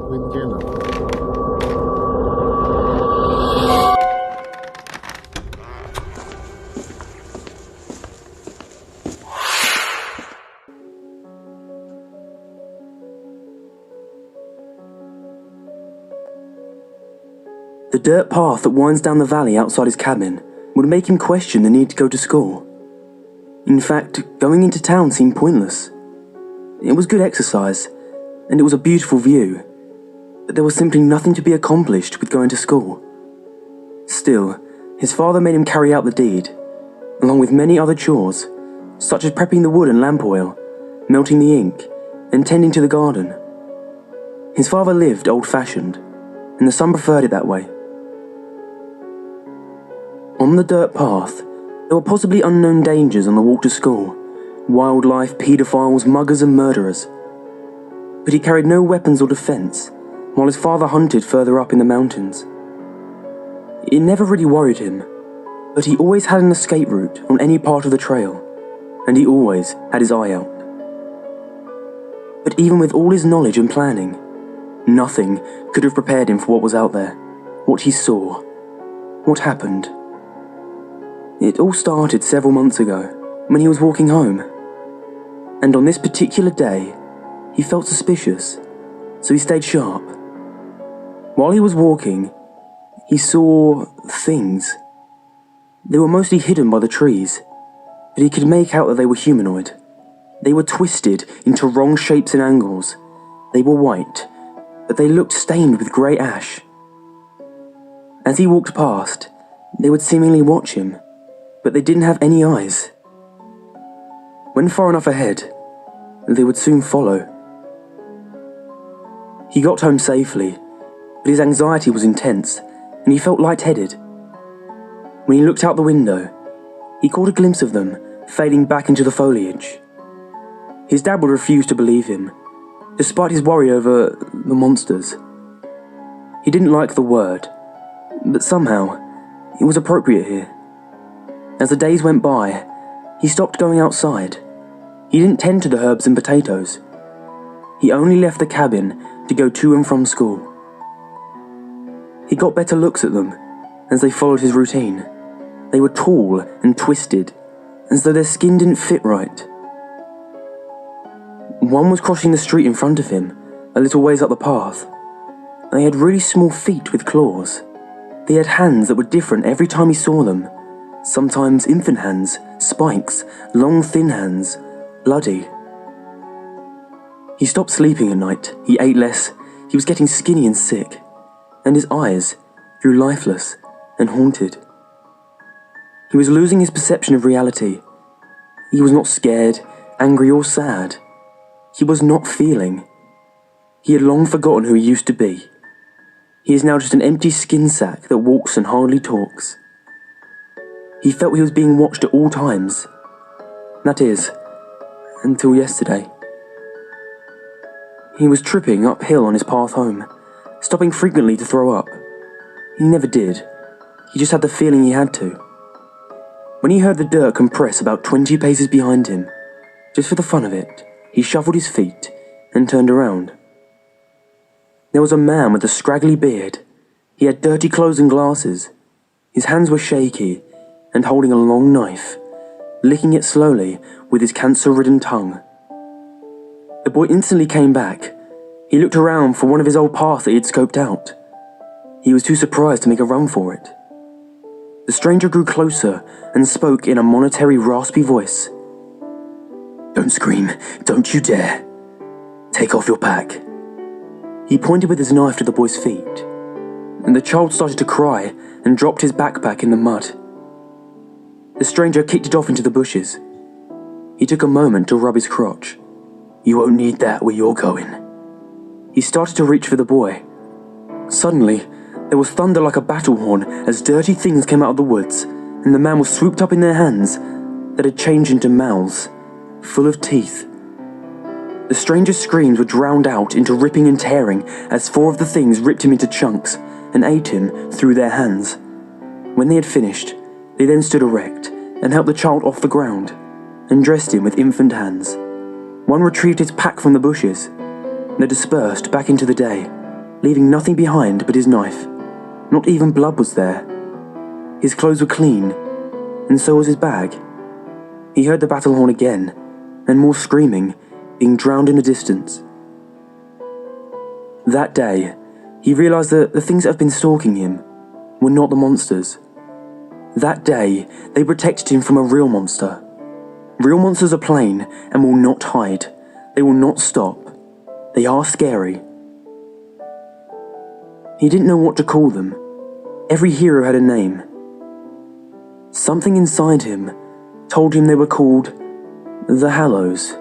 with dinner. The dirt path that winds down the valley outside his cabin would make him question the need to go to school. In fact, going into town seemed pointless. It was good exercise, and it was a beautiful view, but there was simply nothing to be accomplished with going to school. Still, his father made him carry out the deed, along with many other chores, such as prepping the wood and lamp oil, melting the ink, and tending to the garden. His father lived old-fashioned, and the son preferred it that way. On the dirt path, there were possibly unknown dangers on the walk to school, wildlife, paedophiles, muggers and murderers. But he carried no weapons or defense, while his father hunted further up in the mountains. It never really worried him, but he always had an escape route on any part of the trail, and he always had his eye out. But even with all his knowledge and planning, nothing could have prepared him for what was out there, what he saw, what happened. It all started several months ago, when he was walking home. And on this particular day, he felt suspicious, so he stayed sharp. While he was walking, he saw things. They were mostly hidden by the trees, but he could make out that they were humanoid. They were twisted into wrong shapes and angles. They were white, but they looked stained with grey ash. As he walked past, they would seemingly watch him, but they didn't have any eyes. When far enough ahead, they would soon follow. He got home safely, but his anxiety was intense, and he felt lightheaded. When he looked out the window, he caught a glimpse of them fading back into the foliage. His dad would refuse to believe him, despite his worry over the monsters. He didn't like the word, but somehow, it was appropriate here. As the days went by, he stopped going outside. He didn't tend to the herbs and potatoes. He only left the cabin to go to and from school. He got better looks at them as they followed his routine. They were tall and twisted, as though their skin didn't fit right. One was crossing the street in front of him, a little ways up the path. They had really small feet with claws. They had hands that were different every time he saw them. Sometimes infant hands, spikes, long thin hands, bloody. He stopped sleeping at night, he ate less, he was getting skinny and sick, and his eyes grew lifeless and haunted. He was losing his perception of reality. He was not scared, angry or sad. He was not feeling. He had long forgotten who he used to be. He is now just an empty skin sack that walks and hardly talks. He felt he was being watched at all times. That is, until yesterday. He was tripping uphill on his path home, stopping frequently to throw up. He never did. He just had the feeling he had to. When he heard the dirt compress about 20 paces behind him, just for the fun of it, he shuffled his feet and turned around. There was a man with a scraggly beard. He had dirty clothes and glasses. His hands were shaky and holding a long knife, licking it slowly with his cancer-ridden tongue. The boy instantly came back. He looked around for one of his old paths that he had scoped out. He was too surprised to make a run for it. The stranger grew closer and spoke in a monotony, raspy voice. "Don't scream, don't you dare. Take off your pack." He pointed with his knife to the boy's feet, and the child started to cry and dropped his backpack in the mud. The stranger kicked it off into the bushes. He took a moment to rub his crotch. "You won't need that where you're going." He started to reach for the boy. Suddenly, there was thunder like a battle horn as dirty things came out of the woods, and the man was swooped up in their hands that had changed into mouths, full of teeth. The stranger's screams were drowned out into ripping and tearing as 4 of the things ripped him into chunks and ate him through their hands. When they had finished, they then stood erect and helped the child off the ground and dressed him with infant hands. One retrieved his pack from the bushes. They dispersed back into the day, leaving nothing behind but his knife. Not even blood was there. His clothes were clean, and so was his bag. He heard the battle horn again, and more screaming, being drowned in the distance. That day, he realised that the things that have been stalking him were not the monsters. That day, they protected him from a real monster. Real monsters are plain and will not hide. They will not stop. They are scary. He didn't know what to call them. Every hero had a name. Something inside him told him they were called the Hallows.